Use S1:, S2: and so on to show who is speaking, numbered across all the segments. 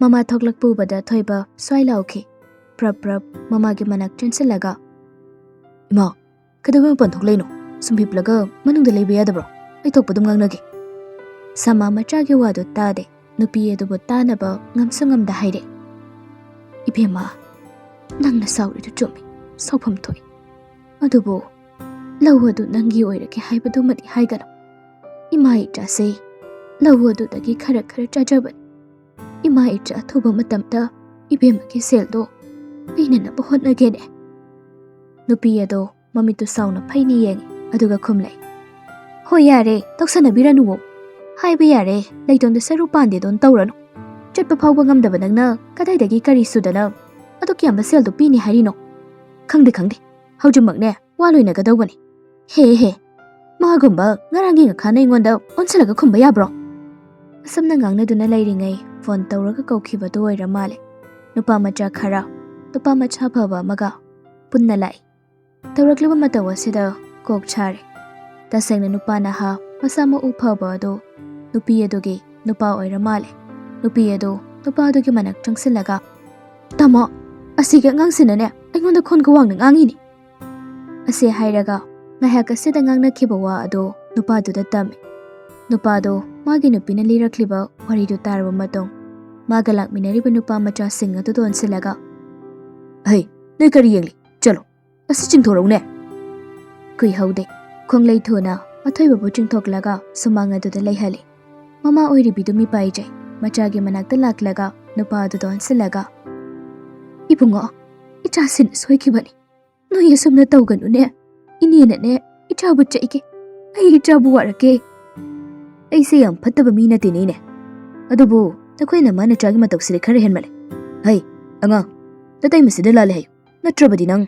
S1: Mama thoklak pubada thoiba swai lauki. Prap mama gi manak chensilaga. Ima, kadawa pan thokleno. Sumhiplaga manung de lebe yadabro. Ai thokpadum ngangnagi. Sama macha gi wadu tade. Nupi edu botana ba ngamsangam da haide. Ibema, nangna sauri du chumi. Saupam thoi. Adubo, lawadu nangi oirake haibadu mati haigano. Ima ita se. Lawadu dagi khara chajaban. Ima ita thuba matamta ibema ki seldo aina na bahot na gene nupi ado mamitu sauna phaini yeng aduga khumlai ho yare toksana biranu haiba yare leidon de saru pande don tawranu chatpa phawba ngamdaba nangna kadai dagi kari sudana adu kyamba seldo pini harino khangde haujumakne waloina gadawani he magumba ngarangi nga khana ingonda onsalaga khumba yabro samna ngangna duna lairingai phone tawraga kaukhiba do oira male nupa macha khara nupa macha phaba maga punna lai tawraklaba matawa sida kok chare tasengna nupa na ha masama uphaba do nupi edoge nupa oira male nupi edo nupa doge manak changsilaga tamo asiga ngangsinane aingonda khon ka wangna ngangi ni ase hairaga ngahaka sida ngangna khibawa ado nupa do da tami nupa do magi nupina lirakliba wari do tarba matong magalak minariba nupa macha singa do don silaga hey nei kari yengli chalo asi chingthorone kui haude khonglei thona athoi babu chingthoklaga sumanga do da leihali mama oiri bidumi paijai macha gi manakta laklaga nupa do don silaga ibungo icha sin soikibani no yesumna tawganu ne inina ne icha bu chaike ai icha bu warake ai se yam phattaba mi na tini ne adubu takhoi na mana chagi matau sire khare hen male hai anga tatai masida lale hai natrabadi nang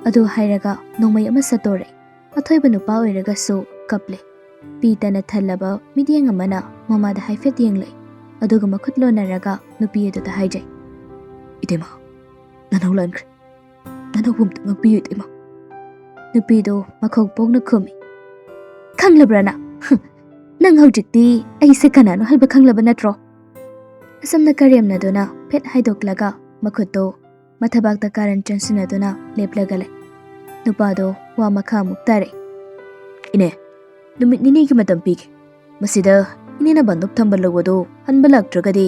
S1: adu hairaga nomai ama satore athoi banu pa oiraga so kaple pita na thallaba midiang amana mama da haifet yenglai aduga makhutlo naraga nupi edu da haijai idema nanau lankre nanau bum tu ngapi idema nupi do makhok pokna khumi khanglabrana nang haujikti ai se kanano halba khanglaba natro asamna karyamna dona phet haidoklaga makhutto mathabakta karan chansina dona leplagale nupado wa makha muktare ine numit nini ki matam pige masida inina bandup thambal lawado hanbalak tragadi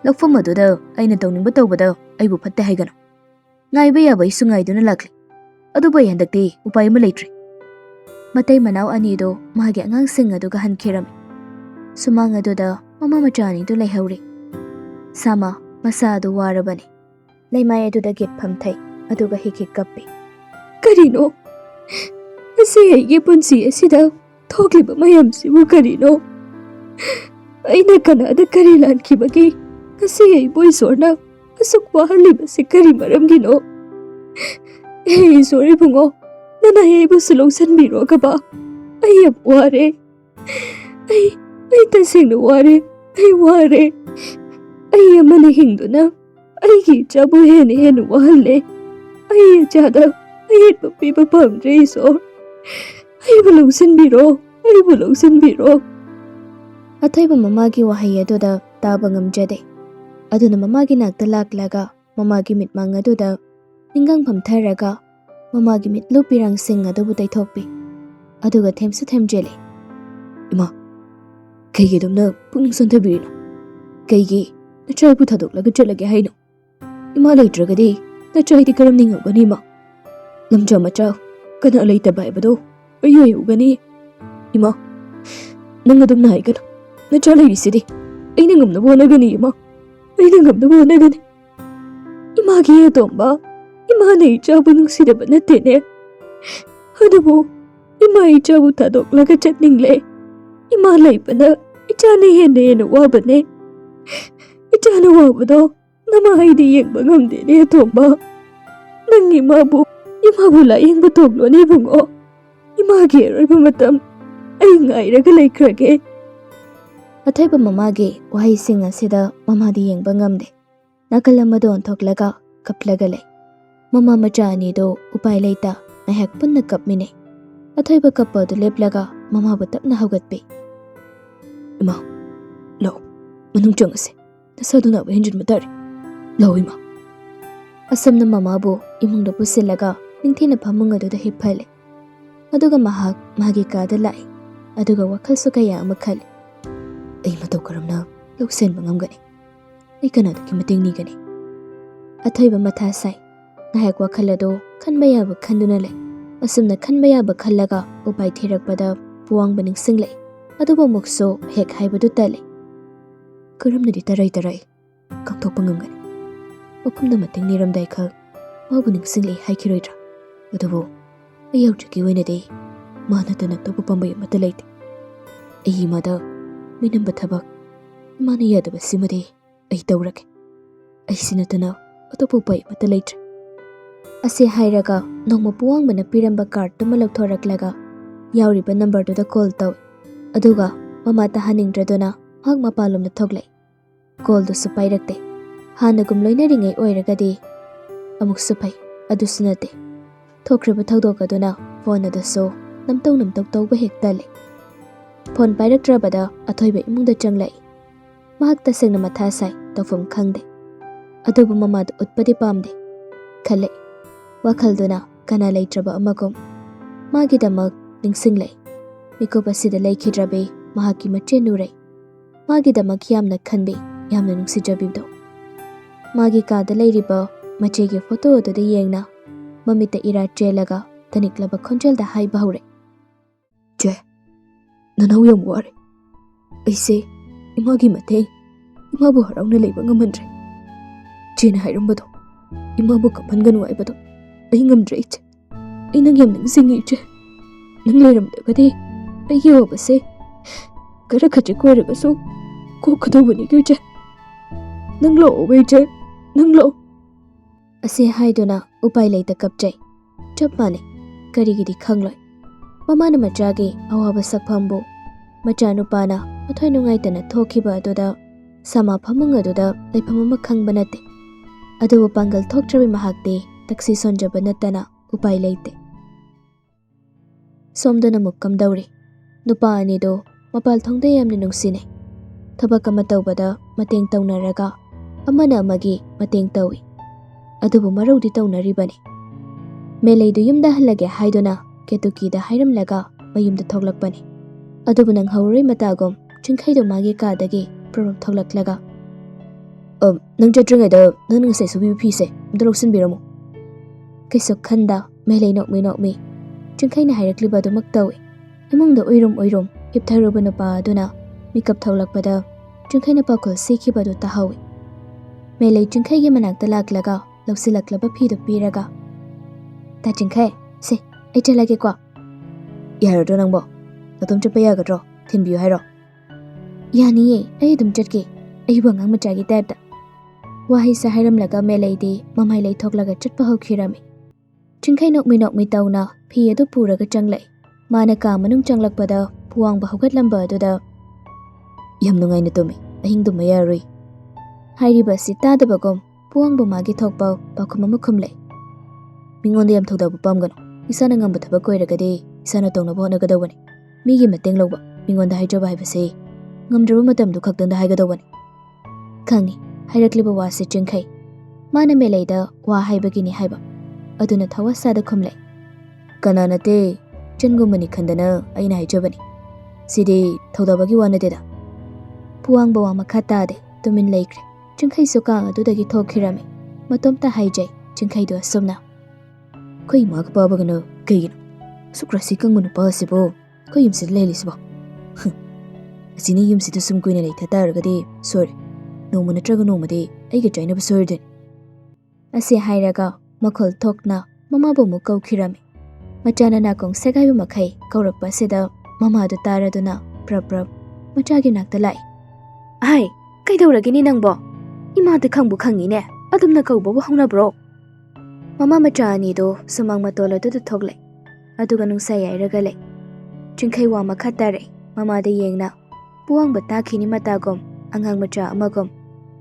S1: lakfam aduda aina tawningba tawbada aibu phatte haigano ngaiba yabai sungai duna lakli adu bai handakti upai ma leitri matai manau ani do magi angang sing aduga hankiram sumang aduda mama machani do leihawri sama masa adu warabani leimai aduda git phamthai aduga hiki kappi karino ase aige punsi asida thokliba mayam sibu karino aina kana da kari lanki bagi ase ai boy sorna asuk waharliba se kari maramgino hey sorry bungo nana hey bu sulong sanbiro ka ba ai ab ware ai tasing ware ai ware ai amane hingduna ai gi chabu hen wahalle ai jada ai papi papam reso ai bulong sanbiro athaiba mama gi wahai aduda taba ngamjade aduna mama gi nakta laklaga mama gi mitmang aduda ningang phamtharaga mama gi mitlu pirang sing adubu taithokpi aduga themsu themjeli ima kaigi dumna pungning sonthabirino kaigi nachai pu thadoklaga chelage haino ima leitragadi nachai ti karam ningabani ma lamja macha kana leita bai bado ayo gani ima nanga dumna haigano nacha leisidi aina ngamna bonagani ima aina ngamna bonagani ima gi tomba ima nei chabu nungsidaba nattene adubu Ima ichabu thadoklaga chatningle. Ima laibana ichana hena wabane. Ichana wabado nama haidi yengba ngamdene atomba. Nang imabu la yengba toglone bungo. Imagi aroiba matam ai ngairaga laikhrage. Athaiba mamage wahising asida mamadi yengba ngamde. Nakal amado onthoklaga kaplaga lay. Mama macha anido upai leita nahak punna kapmine. Athaiba kappa do leplaga mama bu tapna hawgatpe. Ima, law, manung changase. Nasaduna ba hinjin matari. Law ima. Asamna mama bu imungda pusilaga ningthina phamunga do da hiphale. Aduga mahak magi kada lai. Aduga WakhaL su kaya ama khale. Ai matau karamna lawsen bangamgani. Ai kana da kimating ni gani. Athaiba matha sai. Nahak WakhaL ado khanba yaba khanduna lay. Asumna khanba yaba khallaga upai thirakpada puwang baning singlay. Aduba mukso hek haibadu tale. Karamna di tarai kangthok pangamgani. Wakumna mating niramdai khak wabu ning singlay haikiroidra. Adubo ayaw jaki wena de mana tana topa pambay mata laite. Ay mada minamba thabak mana yadaba simade ay tawrake. Ay sinatana atopupay mata laite. Ase hairaga nongma puwang bana piramba card tuma lagthoraklaga yauriba number to the call taw. Aduga mama tahaningdradona hak mapalomna thoglay. Call do supairakte. Hanagum loinaringai oiragadi amuk supai adu sunate. Thokriba thawdokaduna phone adaso namtok tawba hektale. Phone pairaktrabada athoiba imungda changlai. Mahak tasengna matha sai tawfam khangde. Adubu mama do utpadi pamde. Khale WakhaL duna kana leitraba amagum. Magi damak ningsinglay. Mikoba sida laikhidrabe mahaki mache nurai. Magi damak yamna khanbe yamna nungsijabibdo. Magi kada leiriba mache gi photo do de yengna mamita ira chelaga taniklaba khonjel da hai bahure. Je nanau yam ware. Aise imagi mate imabu harauna leiba ngamandre. Jena hairambado imabu kapanganu aibado. Ay ngamdre ich. Ay nangyam nang singi ich. Nang leiramdagade ay yawabase. Kara khache koiragaso ko khadawani gije. Nang lo obeje nang lo. Ase haiduna upai leita kapjai. Chap mane karigidi khangloi. Mamana machage awaba sakpambo macha nupana athoi nungaitana thokiba aduda sama phamung aduda leiphamama khangba nate. Adubu pangal thoktrabi mahakte taxi sonjaba natana upai leite. Somdana mukkam dauri. Nupa anido mapal thongde yamni nungsine. Thabak ama tawbada mateng tawnaraga amana amagi mateng tawi. Adubu marudi tawnaribani. Meleidu yumda halage haiduna ketukida hairamlaga mayumda thoglakpani. Adubu nang hauroi matagom chingkhaido magi kadagi problem thoglaklaga. Nang jatringada nang ngasai subi phise mdaloksin biramu. Kaisok khanda melei nokmi. Chingkhaina hairakliba dumak tawi. Imungda oirom hiptharubana pa aduna mikap thoglakpada chingkhaina pakhol sikhiba do tahawi. Melei chingkhaigi manakta laklaga lawsilaklaba phido piraga. Ta chingkhai se ai chalage kwa. Yarado nangbo atom chapa yagadro thinbiyu hairo. Yani ai dum chatke ai bangang machagi taipta. Wahi sa hairamlaga meleidi mamai lei thoklaga chatpa hawkhirami. Chingkhai nokmi tawna phi adu puraga changlai. Mana ka manung changlakpada puwang ba hawgatlamba aduda yam nungai na tumi ahing dum mayaroi. Hairiba si tadabagom puwang ba magi thokpa pakhum ama khumlai. Mingonda yam thodabu pamgano. Isana ngamba thabak koiragade isana tongna bona gadawani. Migi mateng lawba mingonda haijaba haibase ngamdraba matamdu khakdanda haigadawani. Khangi hairakliba wase chingkhai. Mana meleida wa haibagini haiba. Aduna thawasada khumlai. Kanana te changumani khandana aina haijabani. Sidi thodabagi wanadeda. Puwang bawa makhata de tumin laikre. Chingkhai suka adudagi thokhirami. Matomta haijai chingkhai do asumna. Koi mak babagano kaigino. Sukrasi kangunu pasibo. Koi yumsid lelisbo. Asini yumsid sumkuina leita taragadi sorry. No manatraga no made aiga jaina basorden. Ase hairaga makhol thokna mama bo mukau khirami. Machana nakong segaibu makai kaurakpa sida mamadu taraduna prap machagi nakta lai. Ai, kaidauragini nangbo? Imada khangbu khangine adumna kaubabu haunabro. Mama macha anido sumang matola du thogle. Aduga nungsa yairaga lai. Chingkai wa makhatare mamada yengna puang bata khini matagom angang macha amagom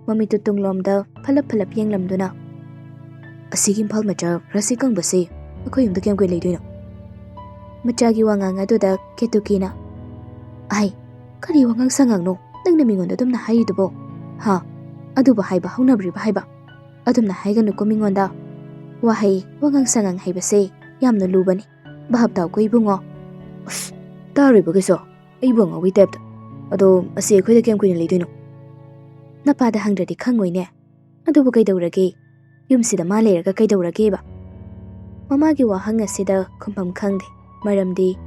S1: mamitu tunglomda phalap yenglamduna. Asigim phal macha rasikang basi akhoi yumda kem koi leidoino. Machagi wangang aduda ketukina. Ai, kari wangang sangang no nangna mingonda dumna haidubo. Ha, aduba haiba haunabri haiba. Adumna haiganu ko mingonda. Wahai wangang sangang haibase yamna lubani. Bahab taw ko ibungo. Us, tari bagiso. Ibungo wi tepta. Ado asi akhoi da kem koi leidoino. Napada hangradi khangoine. Adubu kaidaurage. Yumsida ma leiraga kaidaurage ba. Mamagi wahang asida khumpam khangde. Maramdi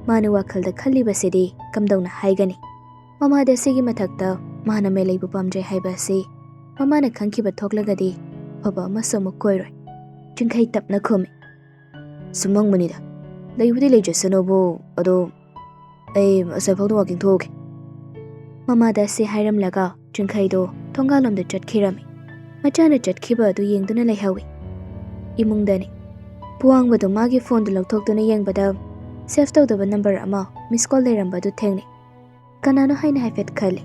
S1: mana WakhaLda khallibasidi kamdawna haigani. Mamada sigi mathakta mana me leibu pamjai haibasi mamana khangkiba thoklagadi phaba amasamuk koiroi. Chingkai tapna khumi. Sumang munida. Leibudi leijasanobu ado ai asafawda walking thoke. Mamada se hairam laga chingkai do thongalomda chatkirami. Machana chatkhiba adu yengduna leihawi. Imungdani puang badu magi phone du lauthokduna yengbada save tawdaba number ama miss call leirambadu thengni. Kanano haina haifet khali.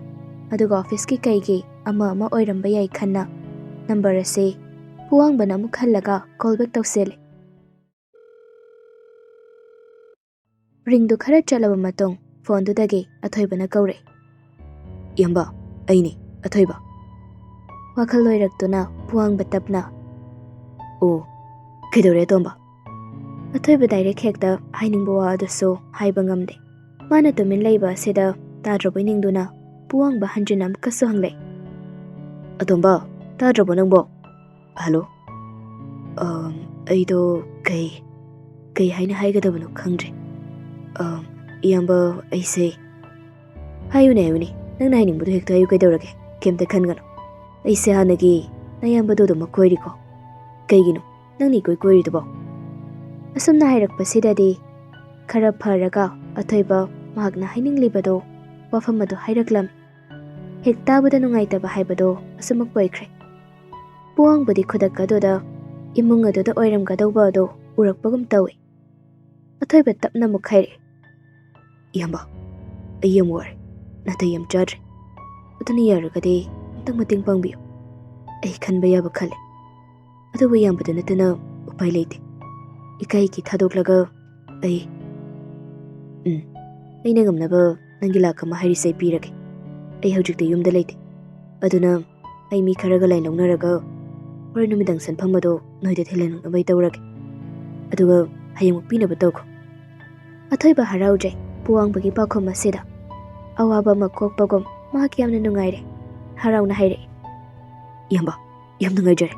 S1: Aduga office ki kaigi ama oiramba yai khanna number ase puang bana mu khallaga call back tawsele. Ring du khara chalaba matong phone du dagi athoibana kaure. Yamba aini athoiba. WakhaL loiraktuna puang batapna. O kidore tomba. Athoiba direct hekta hainingbo wa aduso haiba ngamde. Mana tumin leiba sida tadrabo ningduna puang ba hanjinam kaso hangle. Atomba tadrabo nangbo. Hello. Aido kai haina haigadabano khangdre. Iyamba aise hayune nangna hainingbodu hekta ayu kaidaurage kemta khangano. Aise hanagi nayambado do makoiriko. Kaigino nangni koiridubo. Asumna hairakpasidadi khara pharaga athoiba mahakna haininglibado wafam adu hairaklam. Hektabada nungaitaba haibado asumak poikre. Puang budi khodak aduda imung aduda oiramgadauba ado urakpagum tawi. Athoiba tapna mukhaire. Iyamba ayam war natayam chadre. Atani yaragadi tang mating pangbiyo. Ay khanba yaba khale. Aduba yambada natana upai leite. Ikai ki thadoklaga ai aina ngamnaba nangi lakama hairisai pirage. Ai hojikta yumda leite. Aduna ai mi kharaga lai launaraga hore numidang sanphangmado noida thelan ngamai tawrage. Aduga hayang pinaba tawko. Athoiba haraujai puang bagi pakhom asida. Awaba makokpagom mahak yamna nungaire. Harauna haire. Yamba yamna ngaijare.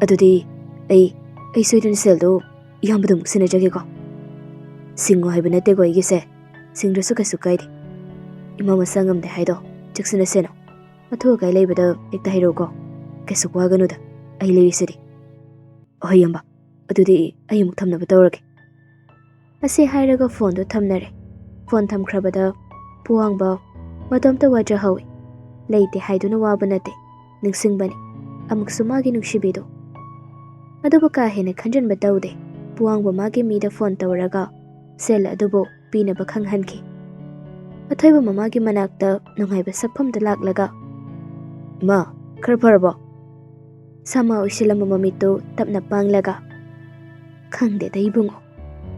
S1: Adudi ai soidun seldo yambada muksina jageko. Singo haiba natego aigise singdrasu kasu kaide. Imama sangamde haido jaksina seno. Mathuga kai leibada ekta hairoko. Kasu waganuda ai leirisidi. Oh yamba adudi ai amuk thamnaba tawrage. Ase hairaga phone do thamnare. Phone thamkhrabada puangba matomta waja hawi. Leite haiduna waba nate ningsingbani amuk sumagi nungsibido. Aduba ka hena khanjanba tawde. Puang magi mida phone tawraga sel adubo pinaba khanghanki. Athoiba mamagi manakta nunghaiba saphamda laklaga. Ma khar pharbo. Sama usilama mamito tapna panglaga. Khangde da ibungo.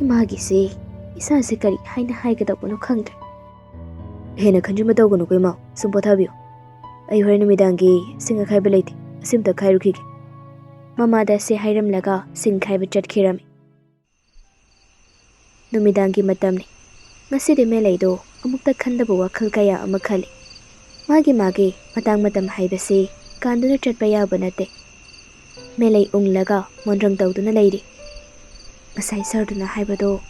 S1: Imagi se isa se kari haina haigadabano khangde. Hena khanjuma tawganu koima sumpothabiyo. Ai hore numidangi singa khaiba leite asimta khairukhige. Mamada se hairamlaga sing khaiba chatkirami. Numidangi matamni. Ngasidi meleido amukta khandaba WakhaL kaya ama khali. Magi matang matam haibasi kanduna chatpa yaba nate. Melei unglaga monrang tawduna leiri. Ngasai sarduna haibado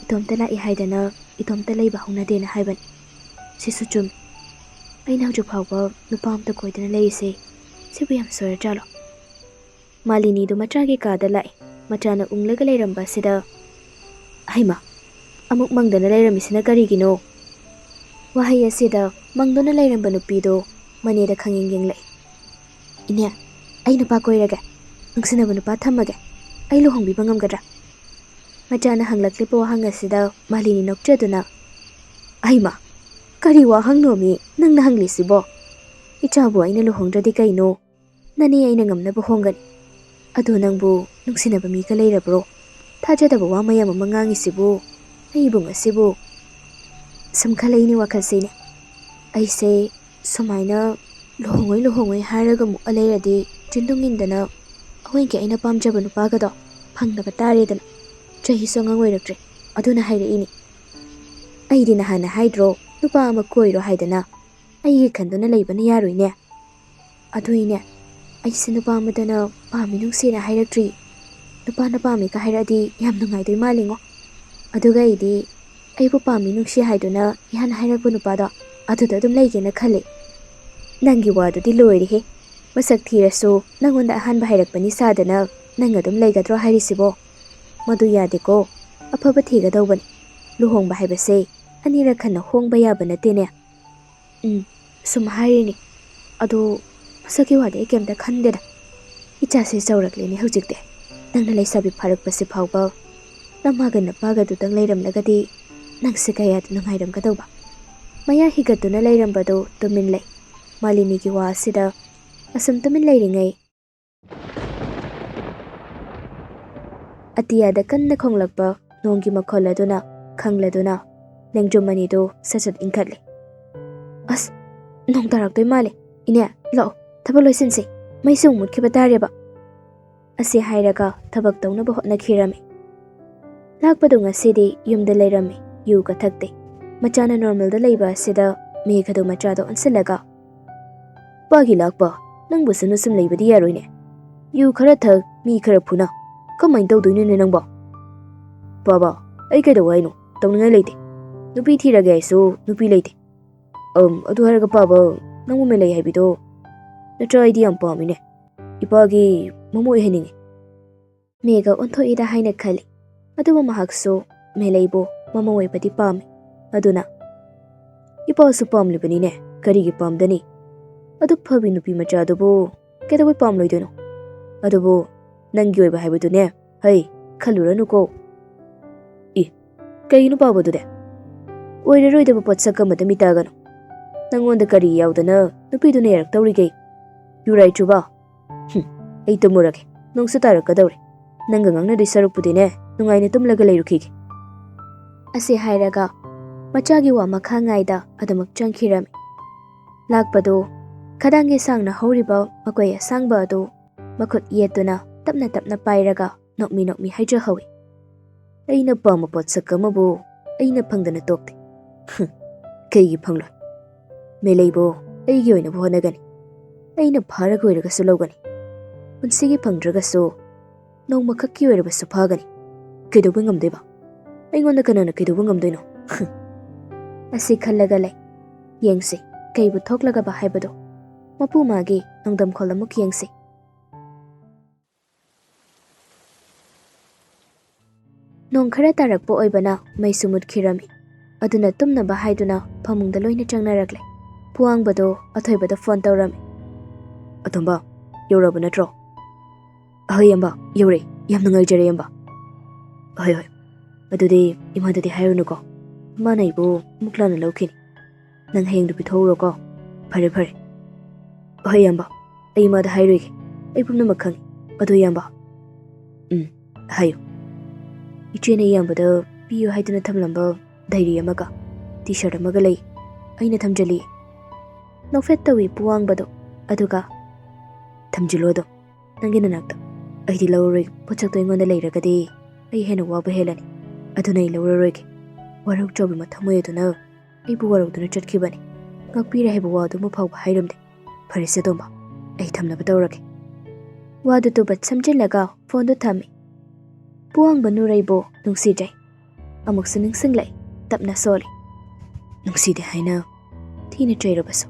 S1: itomta lai haidana itomta leiba haunadena haibani. Sisu chumi. Aina hujik phawba nupa amta koidana leise sibu yam soya jalo. Malini do machagi kada lai machana unglaga leiramba sida Haima, amuk mangdana ꯂꯩꯔꯝꯃꯤꯁꯤꯅ ꯀꯔꯤꯒꯤꯅꯣ? ꯋꯥꯍꯩ ꯑꯁꯤꯗ ꯃꯪꯗꯨꯅ ꯂꯩꯔꯝꯕ ꯅꯨꯄꯤꯗꯣ ꯃꯅꯦꯗ ꯈꯪꯌꯦꯡ ꯌꯦꯡꯂꯛꯏ. ꯏꯅꯦ, ꯑꯩ ꯅꯨꯄꯥ ꯀꯣꯏꯔꯒꯦ. ꯅꯨꯡꯁꯤꯅꯕ ꯅꯨꯄꯥ ꯊꯝꯃꯒꯦ. ꯑꯩ ꯂꯨꯍꯣꯡꯕꯤꯕ ꯉꯝꯒꯗ꯭ꯔꯥ? ꯃꯆꯥꯅ ꯍꯪꯂꯛꯂꯤꯕ ꯋꯥꯍꯪ ꯑꯁꯤꯗ ꯃꯥꯂꯤꯅꯤ ꯅꯣꯛꯆꯗꯨꯅ, ꯑꯩꯃ, ꯀꯔꯤ ꯋꯥꯍꯪꯅꯣꯃꯤ ꯅꯪꯅ ꯍꯪꯂꯤꯁꯤꯕꯣ? ꯏꯆꯥꯕꯨ ꯑꯩꯅ ꯂꯨꯍꯣꯡꯗ꯭ꯔꯗꯤ ꯀꯩꯅꯣ? ꯅꯅꯦ ꯑꯩꯅ ꯉꯝꯅꯕ ꯍꯣꯡꯒꯅꯤ. ꯑꯗꯣ ꯅꯪꯕꯨ ꯅꯨꯡꯁꯤꯅꯕ ꯃꯤꯒ ꯂꯩꯔꯕ꯭ꯔꯣ? ꯊꯥꯖꯗꯕ ꯋꯥ ꯃꯌꯥꯝ ꯑꯃ ꯉꯥꯡꯉꯤꯁꯤꯕꯨ ꯑꯩꯕꯨ ꯉꯁꯤꯕꯨ. ꯁꯨꯝ ꯈꯜꯂꯛꯏꯅꯤ ꯋꯥꯈꯜꯁꯤꯅꯦ. ꯑꯩꯁꯦ ꯁꯨꯃꯥꯏꯅ ꯂꯨꯍꯣꯡꯉꯣꯏ ꯍꯥꯏꯔꯒ ꯃꯨꯛꯑ ꯂꯩꯔꯗꯤ ꯆꯤꯟꯗꯨꯡ ꯏꯟꯗꯅ ꯑꯩꯈꯣꯏꯒꯤ ꯑꯩꯅ ꯄꯥꯝꯖꯕ ꯅꯨꯄꯥꯒꯗꯣ ꯐꯪꯗꯕ ꯇꯥꯔꯦꯗꯅ. ꯆꯍꯤꯁꯨ ꯑꯉꯥꯡ ꯑꯣꯏꯔꯛꯇ꯭ꯔꯦ. ꯑꯗꯨꯅ ꯍꯥꯏꯔꯛꯏꯅꯤ. ꯑꯩꯗꯤ ꯅꯍꯥꯟꯅ ꯍꯥꯏꯗ꯭ꯔꯣ ꯅꯨꯄꯥ ꯑꯃ ꯀꯣꯏꯔꯣ ꯍꯥꯏꯗꯅ. ꯑꯩꯒꯤ ꯈꯟꯗꯨꯅ ꯂꯩꯕꯅ ꯌꯥꯔꯣꯏꯅꯦ. ꯑꯗꯨꯏꯅꯦ ꯑꯩꯁꯦ ꯅꯨꯄꯥ ꯑꯃꯗꯅ ꯄꯥꯝꯃꯤ ꯅꯨꯡꯁꯤꯅ ꯍꯥꯏꯔꯛꯇ꯭ꯔꯤ. ꯅꯨꯄꯥꯅ ꯄꯥꯝꯃꯤꯒ ꯍꯥꯏꯔꯛꯑꯗꯤ ꯌꯥꯝ ꯅꯨꯡꯉꯥꯏꯗꯣꯏ ꯃꯥꯜꯂꯤꯉꯣ. ꯑꯗꯨꯒ ꯑꯩꯗꯤ ꯑꯩꯕꯨ ꯄꯥꯝꯃꯤ ꯅꯨꯡꯁꯤ ꯍꯥꯏꯗꯨꯅ ꯏꯍꯥꯟ ꯍꯥꯏꯔꯛꯄ ꯅꯨꯄꯥꯗꯣ ꯑꯗꯨꯗ ꯑꯗꯨꯝ ꯂꯩꯒꯦꯅ ꯈꯜꯂꯤ. ꯅꯪꯒꯤ ꯋꯥꯗꯨꯗꯤ ꯂꯣꯏꯔꯦꯍꯦ. ꯃꯁꯛ ꯊꯤꯔꯁꯨ ꯅꯪꯉꯣꯟꯗ ꯑꯍꯥꯟꯕ ꯍꯥꯏꯔꯛꯄꯅꯤ ꯁꯥꯗꯅ ꯅꯪ ꯑꯗꯨꯝ ꯂꯩꯒꯗ꯭ꯔꯣ ꯍꯥꯏꯔꯤꯁꯤꯕꯣ? ꯃꯗꯨ ꯌꯥꯗꯦꯀꯣ. ꯑꯐꯕ ꯊꯤꯒꯗꯧꯕꯅꯤ. ꯂꯨꯍꯣꯡꯕ ꯍꯥꯏꯕꯁꯦ ꯑꯅꯤꯔꯛ ꯍꯟꯅ ꯍꯣꯡꯕ ꯌꯥꯕ ꯅꯠꯇꯦꯅꯦ. ꯁꯨꯝ ꯍꯥꯏꯔꯤꯅꯤ. ꯑꯗꯣ ꯃꯁꯛꯀꯤ ꯋꯥꯗꯤ ꯑꯩ ꯀꯩꯝꯇ ꯈꯟꯗꯦꯗ. ꯏꯆꯥꯁꯦ ꯆꯥꯎꯔꯛꯂꯦꯅꯦ ꯍꯧꯖꯤꯛꯇꯤ. ꯅꯪꯅ ꯂꯩꯁꯥꯕꯤ ꯐꯥꯔꯛꯄꯁꯤ ꯐꯥꯎꯕ ꯅꯃꯥꯒ ꯅꯄꯥꯒꯗꯨꯗꯪ ꯂꯩꯔꯝꯂꯒꯗꯤ ꯅꯪꯁꯦ ꯀꯌꯥꯗ ꯅꯨꯡꯉꯥꯏꯔꯝꯒꯗꯧꯕ. ꯃꯌꯥ ꯍꯤꯒꯠꯇꯨꯅ ꯂꯩꯔꯝꯕꯗꯣ ꯇꯨꯃꯤꯟ ꯂꯩ. ꯃꯥꯂꯤꯅꯤꯒꯤ ꯋꯥ ꯑꯁꯤꯗ ꯑꯁꯨꯝ ꯇꯨꯃꯤꯟ ꯂꯩꯔꯤꯉꯩ ꯑꯇꯤꯌꯥꯗ ꯀꯟꯅ ꯈꯣꯡꯂꯛꯄ ꯅꯣꯡꯒꯤ ꯃꯈꯣꯜ ꯑꯗꯨꯅ ꯈꯪꯂꯗꯨꯅ ꯂꯦꯡꯖꯨꯝ ꯑꯅꯤꯗꯨ ꯁꯠ ꯏꯟꯈꯠꯂꯤ. ꯑꯁ, ꯅꯣꯡ ꯇꯥꯔꯛꯇꯣꯏ ꯃꯥꯜꯂꯦ. ꯏꯅꯦ, ꯂꯥꯛꯑꯣ, ꯊꯕꯛ ꯂꯣꯏꯁꯤꯟꯁꯤ. ꯃꯩꯁꯨ ꯃꯨꯠꯈꯤꯕ ꯇꯥꯔꯦꯕ. ꯑꯁꯤ ꯍꯥꯏꯔꯒ ꯊꯕꯛ ꯇꯧꯅꯕ ꯍꯣꯠꯅꯈꯤꯔꯝꯃꯤ. ꯂꯥꯛꯄꯗꯣ ꯉꯁꯤꯗꯤ ꯌꯨꯝꯗ ꯂꯩꯔꯝꯃꯤ. ꯌꯨꯒ ꯊꯛꯇꯦ. ꯃꯆꯥꯅ ꯅꯣꯔꯃꯦꯜꯗ ꯂꯩꯕ ꯑꯁꯤꯗ ꯃꯦꯘꯗꯣ ꯃꯆꯥꯗꯣ ꯑꯣꯟꯁꯤꯜꯂꯒ, ꯄꯥꯒꯤ ꯂꯥꯛꯄ, ꯅꯪꯕꯨ ꯁꯨꯝ ꯂꯩꯕꯗꯤ ꯌꯥꯔꯣꯏꯅꯦ. ꯌꯨ ꯈꯔ ꯊꯛ, ꯃꯤ ꯈꯔ ꯐꯨꯅ. ꯀꯃꯥꯏꯅ ꯇꯧꯗꯣꯏꯅꯣꯅꯦ ꯅꯪꯕꯣ? ꯄꯥꯕ, ꯑꯩ ꯀꯩꯗꯧ ꯍꯥꯏꯅꯣ? ꯇꯧꯅꯤꯡꯉꯥꯏ ꯂꯩꯇꯦ. ꯅꯨꯄꯤ ꯊꯤꯔꯒꯦ ꯍꯥꯏꯁꯨ ꯅꯨꯄꯤ ꯂꯩꯇꯦ. ꯑꯗꯨ ꯍꯥꯏꯔꯒ ꯄꯥꯕ, ꯅꯪꯕꯨ ꯃꯦꯂꯩ ꯍꯥꯏꯕꯤꯗꯣ ꯅꯠꯇ꯭ꯔ ꯑꯩꯗꯤ ꯌꯥꯝ ꯄꯥꯝꯃꯤꯅꯦ. ꯏꯄꯥꯒꯤ ꯃꯃꯧ ꯑꯣꯏꯍꯟꯅꯤꯡꯉꯤ. ꯃꯦꯘ ꯑꯣꯟꯊꯣꯛꯏꯗ ꯍꯥꯏꯅ ꯈꯜꯂꯤ. ꯑꯗꯨꯕꯨ ꯃꯍꯥꯛꯁꯨ ꯃꯦꯂꯩꯕꯨ ꯃꯃꯧ ꯑꯣꯏꯕꯗꯤ ꯄꯥꯝꯃꯤ. ꯑꯗꯨꯅ, ꯏꯄꯥꯁꯨ ꯄꯥꯝꯂꯤꯕꯅꯤꯅꯦ. ꯀꯔꯤꯒꯤ ꯄꯥꯝꯗꯅꯤ? ꯑꯗꯨꯛ ꯐꯕꯤ ꯅꯨꯄꯤ ꯃꯆꯥꯗꯨꯕꯨ ꯀꯩꯗꯧꯕꯩ ꯄꯥꯝꯂꯣꯏꯗꯣꯏꯅꯣ? ꯑꯗꯨꯕꯨ ꯅꯪꯒꯤ ꯑꯣꯏꯕ ꯍꯥꯏꯕꯗꯨꯅꯦ. ꯍꯩ, ꯈꯜꯂꯨꯔꯅꯨꯀꯣ. ꯀꯩꯒꯤꯅꯣ ꯄꯥꯕꯗꯨꯗꯤ? ꯑꯣꯏꯔꯔꯣꯏꯗꯕ ꯄꯣꯠꯁꯛ ꯑꯃꯗ ꯃꯤꯇꯥꯒꯅꯨ. ꯅꯪꯉꯣꯟꯗ ꯀꯔꯤ ꯌꯥꯎꯗꯅ ꯅꯨꯄꯤꯗꯨꯅ ꯌꯥꯔꯛꯇꯧꯔꯤꯒꯦ? ꯌꯨꯔꯥꯏ ꯆꯨꯕ? ꯑꯩ ꯇꯨꯝꯃꯨꯔꯒꯦ. ꯅꯣꯡꯁꯨ ꯇꯥꯔꯛꯀꯗꯧꯔꯦ. ꯅꯪꯒ ꯉꯥꯡꯅꯗꯣꯏ ꯁꯔꯨꯛꯄꯨꯗꯤꯅꯦ ꯅꯨꯡꯉꯥꯏꯅ ꯇꯨꯝꯂꯒ ꯂꯩꯔꯨꯈꯤꯒꯦ. ꯑꯁꯤ ꯍꯥꯏꯔꯒ ꯃꯆꯥꯒꯤ ꯋꯥ ꯃꯈꯥ ꯉꯥꯏꯗ ꯑꯗꯨꯃꯛ ꯆꯪꯈꯤꯔꯝꯃꯤ. ꯂꯥꯛꯄꯗꯣ ꯈꯗꯥꯡꯒꯤ ꯁꯥꯡꯅ ꯍꯧꯔꯤꯕ ꯃꯀꯣꯏ ꯑꯁꯥꯡꯕ ꯑꯗꯨ ꯃꯈꯨꯠ ꯌꯦꯠꯇꯨꯅ ꯇꯞꯅ ꯄꯥꯏꯔꯒ ꯅꯣꯛꯃꯤ ꯍꯥꯏꯖꯍꯧꯏ. ꯑꯩꯅ ꯄꯥꯝꯕ ꯄꯣꯠꯁꯛ ꯑꯃꯕꯨ ꯑꯩꯅ ꯐꯪꯗꯅ ꯇꯣꯛꯇꯦ. ꯀꯩꯒꯤ ꯐꯪꯂꯣꯏ? ꯃꯦꯂꯩꯕꯨ ꯑꯩꯒꯤ ꯑꯣꯏꯅꯕ ꯍꯣꯠꯅꯒꯅꯤ. ꯑꯩꯅ ꯐꯥꯔꯒ ꯑꯣꯏꯔꯒꯁꯨ ꯂꯧꯒꯅꯤ. ꯄꯨꯟꯁꯤꯒꯤ ꯐꯪꯗ꯭ꯔꯒꯁꯨ ꯅꯣꯡꯃꯈꯛꯀꯤ ꯑꯣꯏꯔꯕꯁꯨ ꯐꯥꯒꯅꯤ. ꯀꯩꯗꯧꯕꯩ ꯉꯝꯗꯣꯏꯕ? ꯑꯩꯉꯣꯟꯗ ꯀꯅꯥꯅ ꯀꯩꯗꯧꯕ ꯉꯝꯗꯣꯏꯅꯣ? ꯑꯁꯤ ꯈꯜꯂꯒ ꯂꯩ. ꯌꯦꯡꯁꯤ ꯀꯩꯕꯨ ꯊꯣꯛꯂꯒꯕ ꯍꯥꯏꯕꯗꯣ. ꯃꯄꯨ ꯃꯥꯒꯤ ꯅꯣꯡꯗꯝꯈꯣꯜ ꯑꯃꯨꯛ ꯌꯦꯡꯁꯤ. ꯅꯣꯡ ꯈꯔ ꯇꯥꯔꯛꯄ ꯑꯣꯏꯕꯅ ꯃꯩꯁꯨ ꯃꯨꯠꯈꯤꯔꯝꯃꯤ. ꯑꯗꯨꯅ ꯇꯨꯝꯅꯕ ꯍꯥꯏꯗꯨꯅ ꯐꯃꯨꯡꯗ ꯂꯣꯏꯅ ꯆꯪꯅꯔꯛꯂꯦ. ꯄꯨꯋꯥꯡꯕꯗꯣ ꯑꯊꯣꯏꯕꯗ ꯐꯣꯟ ꯇꯧꯔꯝꯃꯤ. ꯑꯇꯣꯝꯕ, ꯌꯧꯔꯕ ꯅꯠꯇ꯭ꯔꯣ? ꯑꯍꯣꯏ ꯏꯌꯥꯝꯕ, ꯌꯧꯔꯦ. ꯌꯥꯝ ꯅꯨꯡꯉꯥꯏꯖꯔꯦ ꯏꯌꯥꯝꯕ. ꯍꯣꯏ. ꯑꯗꯨꯗꯤ ꯏꯃꯥꯗꯗꯤ ꯍꯥꯏꯔꯨꯅꯨꯀꯣ. ꯏꯃꯥꯅ ꯑꯩꯕꯨ ꯑꯃꯨꯛ ꯂꯥꯟꯅ ꯂꯧꯈꯤꯅꯤ. ꯅꯪ ꯍꯌꯦꯡꯗꯨ ꯄꯤꯊꯣꯛꯎꯔꯣꯀꯣ. ꯐꯔꯦ. ꯍꯣꯏ ꯏꯌꯥꯝꯕ, ꯑꯩ ꯏꯃꯥꯗ ꯍꯥꯏꯔꯣꯏꯒꯦ. ꯑꯩ ꯄꯨꯝꯅꯃꯛ ꯈꯪꯉꯤ. ꯑꯗꯣ ꯏꯌꯥꯝꯕ. ꯍꯥꯏꯌꯨ. ꯏꯆꯦꯅ ꯏꯌꯥꯝꯕꯗ ꯄꯤꯌꯨ ꯍꯥꯏꯗꯨꯅ ꯊꯝꯂꯝꯕ ꯗꯥꯏꯔꯤ ꯑꯃꯒ ꯇꯤ ꯁꯥꯔꯠ ꯑꯃꯒ ꯂꯩ. ꯑꯩꯅ ꯊꯝꯖꯜꯂꯤ. ꯅꯣꯛꯐꯦꯠ ꯇꯧꯏ ꯄꯨꯋꯥꯡꯕꯗꯣ. ꯑꯗꯨꯒ, ꯊꯝꯖꯤꯜꯂꯣ ꯑꯗꯨꯝ ꯅꯪꯒꯤ ꯅꯅꯥꯛꯇ. ꯑꯩꯗꯤ ꯂꯧꯔꯔꯣꯏ. ꯄꯣꯠꯁꯛꯇꯣ ꯑꯩꯉꯣꯟꯗ ꯂꯩꯔꯒꯗꯤ ꯑꯩ ꯍꯦꯟꯅ ꯋꯥꯕ ꯍꯦꯜꯂꯅꯤ. ꯑꯗꯨꯅ ꯑꯩ ꯂꯧꯔꯔꯣꯏꯒꯦ. ꯋꯥꯔꯧ ꯃꯊꯃꯣꯏ ꯑꯗꯨꯅ ꯑꯩꯕꯨ ꯋꯥꯔꯧꯗꯨꯅ ꯆꯠꯈꯤꯕꯅꯤ. ꯉꯥꯛꯄꯤꯔꯦ ꯍꯥꯏꯕ ꯋꯥꯗꯨꯃ ꯐꯥꯎꯕ ꯍꯥꯏꯔꯝꯗꯦ. ꯐꯔꯦꯁꯦ ꯇꯣꯝꯕ, ꯑꯩ ꯊꯝꯅꯕ ꯇꯧꯔꯒꯦ. ꯋꯥꯗꯨ ꯇꯨꯕꯠ ꯁꯝꯖꯤꯜꯂꯒ ꯐꯣꯟꯗꯨ ꯊꯝꯃꯤ. ꯄꯨꯋꯥꯡꯕ ꯅꯨꯔꯩꯕꯨ ꯅꯨꯡꯁꯤꯖꯩ. ꯑꯃꯨꯛꯁꯨ ꯅꯤꯡꯁꯤꯡꯂꯛꯏ. ꯇꯞꯅ ꯁꯣꯜꯂꯤ. ꯅꯨꯡꯁꯤꯗꯦ ꯍꯥꯏꯅ ꯊꯤꯅ ꯆꯩꯔꯕꯁꯨ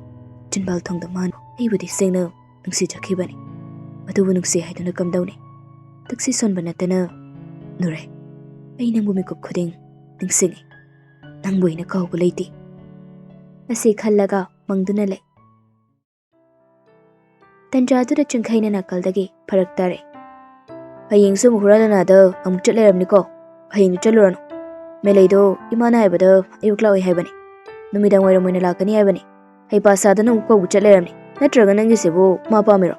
S1: ꯆꯤꯟꯕꯥꯜ ꯊꯣꯡꯗ ꯃꯥꯅ ꯑꯩꯕꯨꯗꯤ ꯁꯦꯡꯅ ꯅꯨꯡꯁꯤꯖꯈꯤꯕꯅꯤ. ꯑꯗꯨꯕꯨ ꯅꯨꯡꯁꯤ ꯍꯥꯏꯗꯨꯅ ꯀꯝꯗꯧꯅꯤ? ꯇꯛꯁꯤ ꯁꯣꯟꯕ ꯅꯠꯇꯅ ꯅꯨꯔꯩ, ꯑꯩ ꯅꯪꯕꯨ ꯃꯤꯀꯨꯞ ꯈꯨꯗꯤꯡ ꯅꯤꯡꯁꯤꯡꯉꯤ, ꯅꯪꯕꯨ ꯑꯩꯅ ꯀꯥꯎꯕ ꯂꯩꯇꯦ ꯑꯁꯤ ꯈꯜꯂꯒ ꯃꯪꯗꯨꯅ ꯂꯩ꯫ ꯇꯟꯖꯥꯗꯨꯗ ꯆꯤꯡꯈꯩꯅ ꯅꯥꯀꯜꯗꯒꯤ ꯐꯔꯛ ꯇꯥꯔꯦ꯫ ꯍꯌꯦꯡꯁꯨ ꯑꯃꯨꯛ ꯍꯨꯔꯥꯟꯂꯅꯥꯗ ꯑꯃꯨꯛ ꯆꯠ ꯂꯩꯔꯝꯅꯤꯀꯣ, ꯍꯌꯦꯡꯗꯤ ꯆꯠꯂꯨꯔꯅꯨ꯫ ꯃꯦꯂꯩꯗꯣ ꯏꯃꯥꯅ ꯍꯥꯏꯕꯗ ꯑꯌꯨꯛ ꯂꯥꯛꯑꯣꯏ ꯍꯥꯏꯕꯅꯤ, ꯅꯨꯃꯤꯗꯥꯡ ꯋꯥꯏꯔꯝ ꯑꯣꯏꯅ ꯂꯥꯛꯀꯅꯤ ꯍꯥꯏꯕꯅꯤ꯫ ꯍꯩꯄꯥ ꯁꯥꯗꯅ ꯑꯃꯨꯛ ꯀꯧꯕ ꯆꯠ ꯂꯩꯔꯝꯅꯤ, ꯅꯠꯇ꯭ꯔꯒ ꯅꯪꯒꯤꯁꯤꯕꯨ ꯃꯥ ꯄꯥꯝꯃꯤꯔꯣ?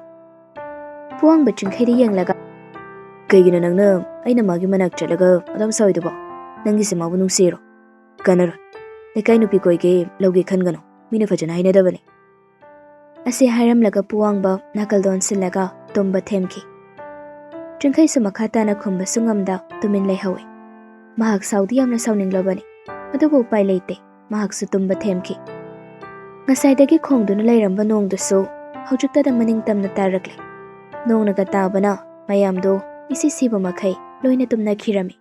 S1: ꯄꯨꯋꯥꯡꯕ ꯆꯤꯡꯈꯩꯗ ꯌꯦꯡꯂꯒ ꯀꯩꯒꯤꯅꯣ ꯅꯪꯅ ꯑꯩꯅ ꯃꯥꯒꯤ ꯃꯅꯥꯛ ꯆꯠꯂꯒ ꯑꯗꯨꯝ ꯁꯥꯎꯏꯗꯨꯕꯣ? ꯅꯪꯒꯤꯁꯦ ꯃꯥꯕꯨ ꯅꯨꯡꯁꯤꯔꯣ? ꯀꯥꯟꯅꯔꯣꯏ, ꯂꯩꯀꯥꯏ ꯅꯨꯄꯤ ꯀꯣꯏꯒꯦ ꯂꯧꯒꯦ ꯈꯟꯒꯅꯨ, ꯃꯤꯅ ꯐꯖꯅ ꯍꯥꯏꯅꯗꯕꯅꯤ ꯑꯁꯤ ꯍꯥꯏꯔꯝꯂꯒ ꯄꯨꯋꯥꯡꯕ ꯅꯥꯀꯜꯗ ꯑꯣꯟꯁꯤꯜꯂꯒ ꯇꯨꯝꯕ ꯊꯦꯝꯈꯤ꯫ ꯆꯤꯡꯈꯩꯁꯨ ꯃꯈꯥ ꯇꯥꯅ ꯈꯨꯝꯕꯁꯨ ꯉꯝꯗ ꯇꯨꯃꯤꯟ ꯂꯩꯍꯧꯏ꯫ ꯃꯍꯥꯛ ꯁꯥꯎꯗꯤ ꯌꯥꯝꯅ ꯁꯥꯎꯅꯤꯡꯂꯕꯅꯤ, ꯑꯗꯨꯕꯨ ꯎꯄꯥꯏ ꯂꯩꯇꯦ, ꯃꯍꯥꯛꯁꯨ ꯇꯨꯝꯕ ꯊꯦꯝꯈꯤ꯫ ꯉꯁꯥꯏꯗꯒꯤ ꯈꯣꯡꯗꯨꯅ ꯂꯩꯔꯝꯕ ꯅꯣꯡꯗꯨꯁꯨ ꯍꯧꯖꯤꯛꯇꯗ ꯃꯅꯤꯡ ꯇꯝꯅ ꯇꯥꯔꯛꯂꯦ꯫ ꯅꯣꯡꯅꯒ ꯇꯥꯕꯅ ꯃꯌꯥꯝꯗꯣ ꯏꯁꯤ ꯁꯤꯕ ꯃꯈꯩ ꯂꯣꯏꯅ ꯇꯨꯝꯅꯈꯤꯔꯝꯃꯤ꯫